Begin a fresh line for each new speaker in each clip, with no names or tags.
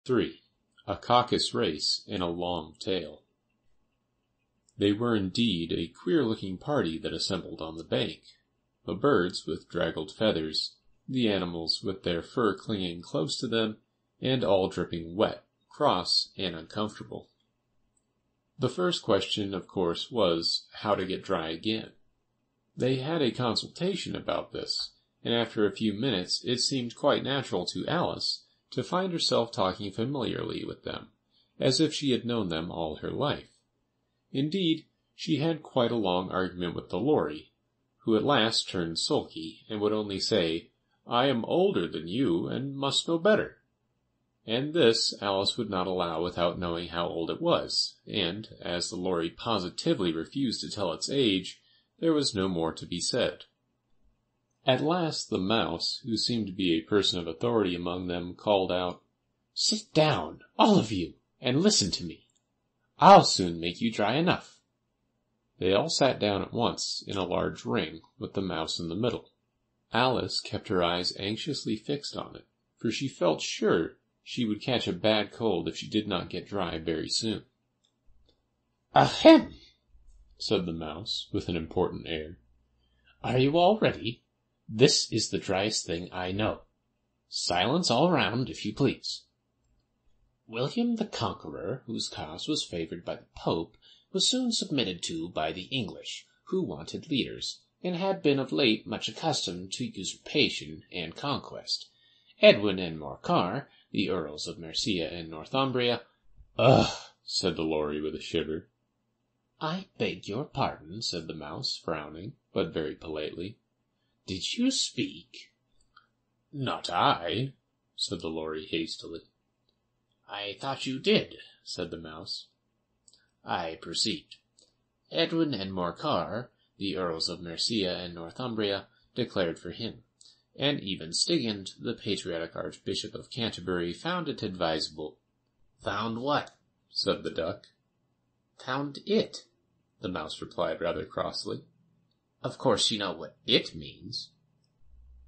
3. A caucus race and a long tail. They were indeed a queer-looking party that assembled on the bank. The birds with draggled feathers, the animals with their fur clinging close to them, and all dripping wet, cross, and uncomfortable. The first question, of course, was how to get dry again. They had a consultation about this, and after a few minutes it seemed quite natural to Alice to find herself talking familiarly with them, as if she had known them all her life. Indeed, she had quite a long argument with the Lory, who at last turned sulky, and would only say, "I am older than you, and must know better." And this Alice would not allow without knowing how old it was, and, as the Lory positively refused to tell its age, there was no more to be said. At last the mouse, who seemed to be a person of authority among them, called out, "Sit down, all of you, and listen to me. I'll soon make you dry enough." They all sat down at once, in a large ring, with the mouse in the middle. Alice kept her eyes anxiously fixed on it, for she felt sure she would catch a bad cold if she did not get dry very soon. "Ahem!" said the mouse, with an important air. "Are you all ready? This is the driest thing I know. Silence all round, if you please. William the Conqueror, whose cause was favored by the Pope, was soon submitted to by the English, who wanted leaders, and had been of late much accustomed to usurpation and conquest. Edwin and Morcar, the Earls of Mercia and Northumbria—" "Ugh!" said the Lory with a shiver. "I beg your pardon," said the mouse, frowning, but very politely. "Did you speak?" "Not I," said the Lory hastily. "I thought you did," said the mouse. "I perceived. Edwin and Morcar, the Earls of Mercia and Northumbria, declared for him, and even Stigand, the patriotic Archbishop of Canterbury, found it advisable." "Found what?" said the duck. "Found it," the mouse replied rather crossly. "Of course you know what it means."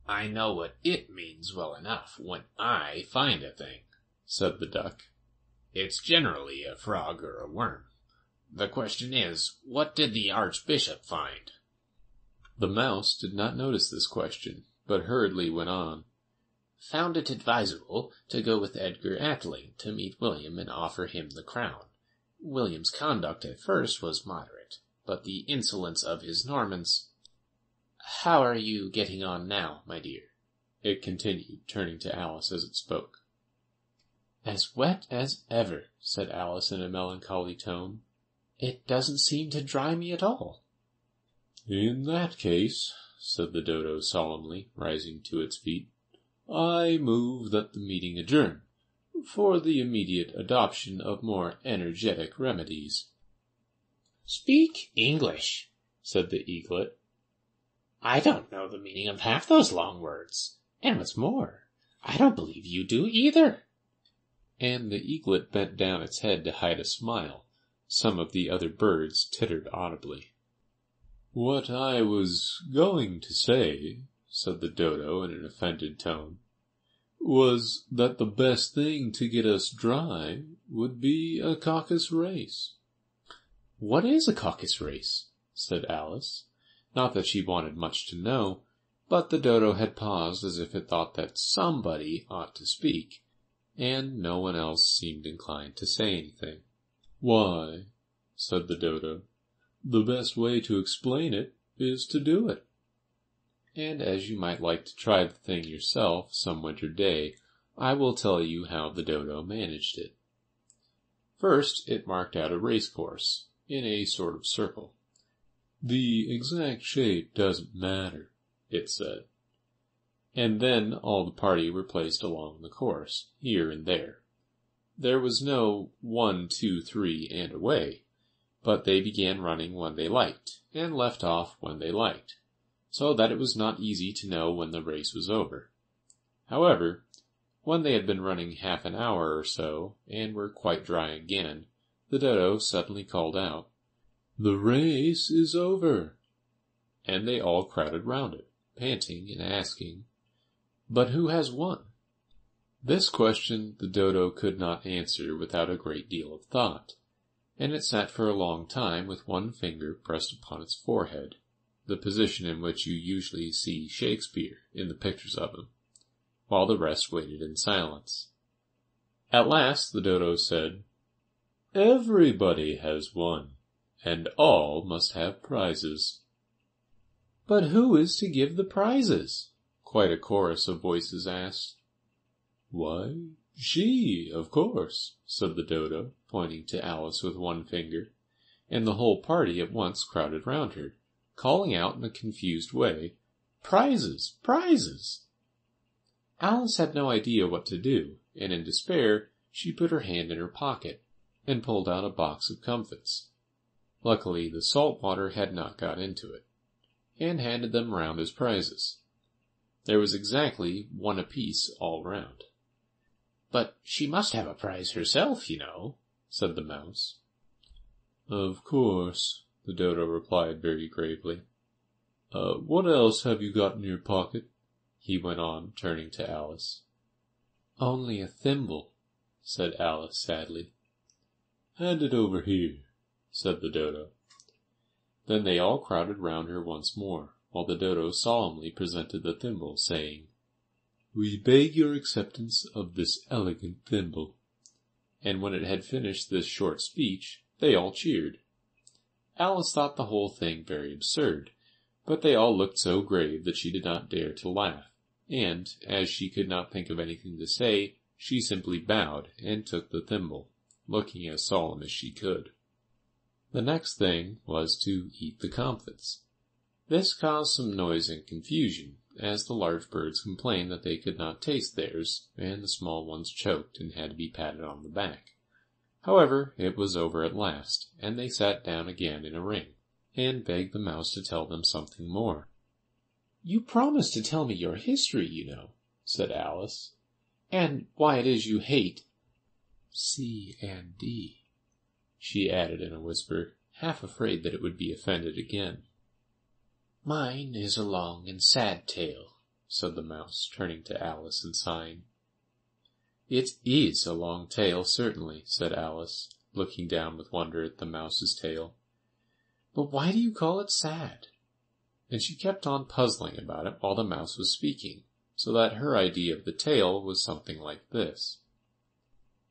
"I know what it means well enough when I find a thing," said the duck. "It's generally a frog or a worm. The question is, what did the Archbishop find?" The mouse did not notice this question, but hurriedly went on. "Found it advisable to go with Edgar Atheling to meet William and offer him the crown. William's conduct at first was moderate, but the insolence of his Normans— How are you getting on now, my dear?" it continued, turning to Alice as it spoke. "As wet as ever," said Alice in a melancholy tone. "It doesn't seem to dry me at all." "In that case," said the dodo solemnly, rising to its feet, "I move that the meeting adjourn, for the immediate adoption of more energetic remedies." "Speak English," said the eaglet. "I don't know the meaning of half those long words, and what's more, I don't believe you do either." And the eaglet bent down its head to hide a smile. Some of the other birds tittered audibly. "What I was going to say," said the dodo in an offended tone, "was that the best thing to get us dry would be a caucus race." "What is a caucus race?" said Alice. Not that she wanted much to know, but the dodo had paused as if it thought that somebody ought to speak, and no one else seemed inclined to say anything. "Why," said the dodo, "the best way to explain it is to do it." And as you might like to try the thing yourself some winter day, I will tell you how the dodo managed it. First it marked out a race-course, in a sort of circle. "The exact shape doesn't matter," it said. And then all the party were placed along the course, here and there. There was no 1, 2, 3, and away, but they began running when they liked, and left off when they liked, so that it was not easy to know when the race was over. However, when they had been running half an hour or so, and were quite dry again, the dodo suddenly called out, "The race is over," and they all crowded round it, panting and asking, "But who has won?" This question the dodo could not answer without a great deal of thought, and it sat for a long time with one finger pressed upon its forehead, the position in which you usually see Shakespeare in the pictures of him, while the rest waited in silence. At last the dodo said, "Everybody has one, and all must have prizes." "But who is to give the prizes?" quite a chorus of voices asked. "Why, she, of course," said the dodo, pointing to Alice with one finger, and the whole party at once crowded round her, calling out in a confused way, "Prizes! Prizes!" Alice had no idea what to do, and in despair she put her hand in her pocket, and pulled out a box of comfits. Luckily the salt water had not got into it, and handed them round as prizes. There was exactly one apiece all round. "But she must have a prize herself, you know," said the mouse. "Of course," the dodo replied very gravely. "What else have you got in your pocket?" he went on, turning to Alice. "Only a thimble," said Alice sadly. "Hand it over here," said the dodo. Then they all crowded round her once more, while the dodo solemnly presented the thimble, saying, "We beg your acceptance of this elegant thimble." And when it had finished this short speech, they all cheered. Alice thought the whole thing very absurd, but they all looked so grave that she did not dare to laugh, and, as she could not think of anything to say, she simply bowed and took the thimble, looking as solemn as she could. The next thing was to eat the comfits. This caused some noise and confusion, as the large birds complained that they could not taste theirs, and the small ones choked and had to be patted on the back. However, it was over at last, and they sat down again in a ring, and begged the mouse to tell them something more. "You promised to tell me your history, you know," said Alice, "and why it is you hate C and D," she added in a whisper, half afraid that it would be offended again. "Mine is a long and sad tale," said the mouse, turning to Alice and sighing. "It is a long tale, certainly," said Alice, looking down with wonder at the mouse's tail. "But why do you call it sad?" And she kept on puzzling about it while the mouse was speaking, so that her idea of the tale was something like this.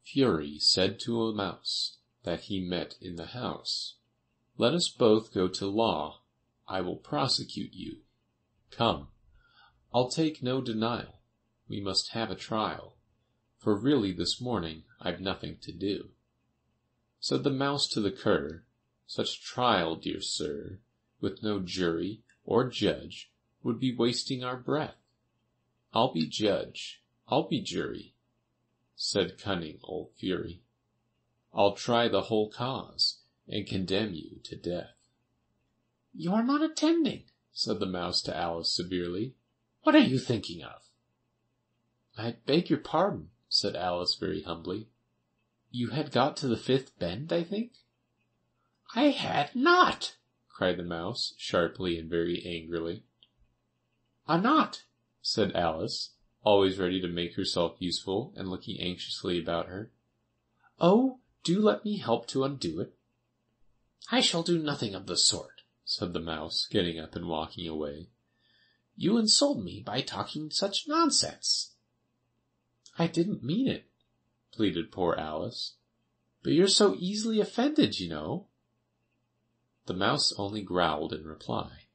Fury said to a mouse that he met in the house, "Let us both go to law. I will prosecute you. Come, I'll take no denial. We must have a trial, for really this morning I've nothing to do." Said the mouse to the cur, "Such trial, dear sir, with no jury or judge, would be wasting our breath. I'll be judge, I'll be jury," said cunning old Fury. "I'll try the whole cause, and condemn you to death." "You are not attending," said the mouse to Alice severely. "What are you thinking of?" "I beg your pardon," said Alice very humbly. "You had got to the fifth bend, I think?" "I had not," cried the mouse, sharply and very angrily. "Not," said Alice, always ready to make herself useful, and looking anxiously about her. "Oh, do let me help to undo it." "I shall do nothing of the sort," said the mouse, getting up and walking away. "You insult me by talking such nonsense." "I didn't mean it," pleaded poor Alice. "But you're so easily offended, you know." The mouse only growled in reply.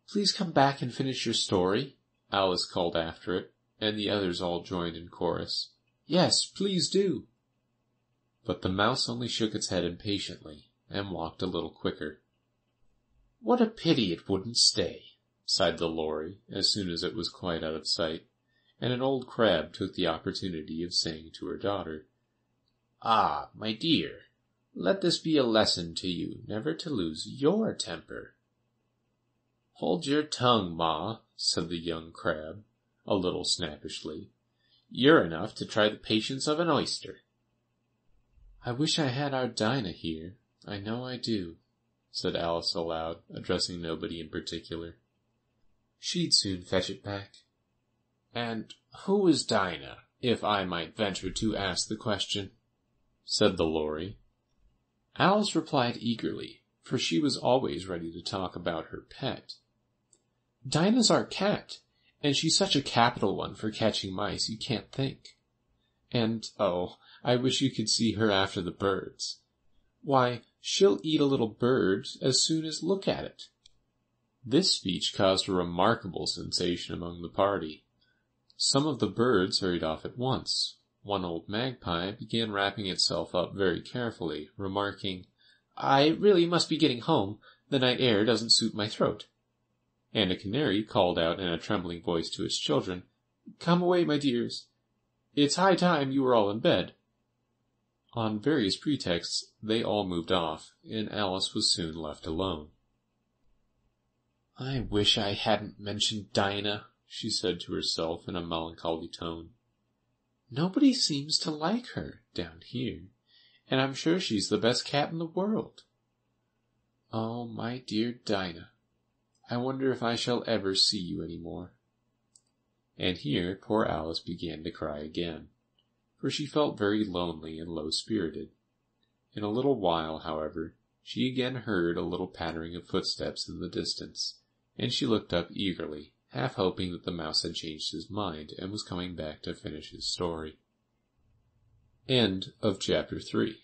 "Please come back and finish your story," Alice called after it, and the others all joined in chorus. "Yes, please do." But the mouse only shook its head impatiently, and walked a little quicker. "What a pity it wouldn't stay," sighed the lory, as soon as it was quite out of sight, and an old crab took the opportunity of saying to her daughter, "Ah, my dear, let this be a lesson to you never to lose your temper." "Hold your tongue, Ma," said the young crab, a little snappishly. "You're enough to try the patience of an oyster." "I wish I had our Dinah here, I know I do," said Alice aloud, addressing nobody in particular. "She'd soon fetch it back." "And who is Dinah, if I might venture to ask the question?" said the Lory. Alice replied eagerly, for she was always ready to talk about her pet. "Dinah's our cat, and she's such a capital one for catching mice you can't think. And, oh, I wish you could see her after the birds. Why, she'll eat a little bird as soon as look at it." This speech caused a remarkable sensation among the party. Some of the birds hurried off at once. One old magpie began wrapping itself up very carefully, remarking, "I really must be getting home. The night air doesn't suit my throat." And a canary called out in a trembling voice to its children, "Come away, my dears. It's high time you were all in bed." On various pretexts, they all moved off, and Alice was soon left alone. "I wish I hadn't mentioned Dinah," she said to herself in a melancholy tone. "Nobody seems to like her down here, and I'm sure she's the best cat in the world. Oh, my dear Dinah, I wonder if I shall ever see you any more." And here poor Alice began to cry again, for she felt very lonely and low-spirited. In a little while, however, she again heard a little pattering of footsteps in the distance, and she looked up eagerly, half hoping that the mouse had changed his mind and was coming back to finish his story. End of chapter 3.